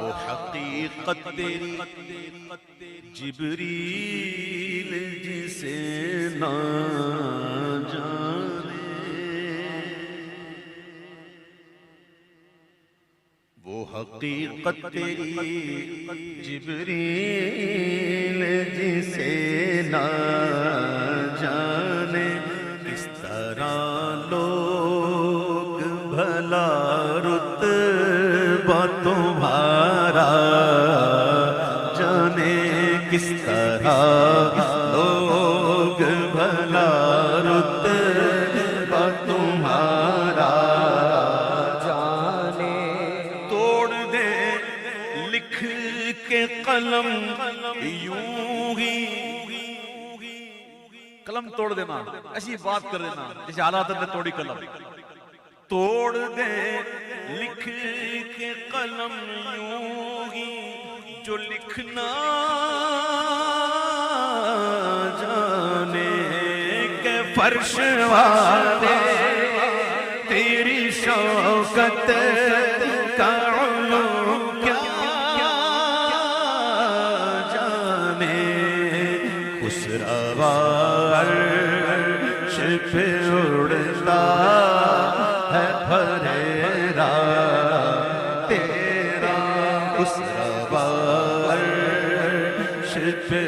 وہ حقیقت تیری جبریل جسے نہ جانے، وہ حقیقت تیری جبریل جسے نہ جانے، کس طرح لوگ بھلا رتبہ تمہارا جانے، کس طرح لوگ بھلا رتبہ تمہارا جانے، توڑ دے لکھ کے قلم یوں ہی، قلم توڑ دینا، ایسی بات کر دینا جیسے حالات نے توڑی قلم، توڑ دے لکھ کے قلم یوں ہی، جو لکھنا جانے کہ فرش والے تیری شوکت کا علو کیا جانے، خسروا عرش پہ اڑتا ہے پھریرا تیرا، خسروا عرش پہ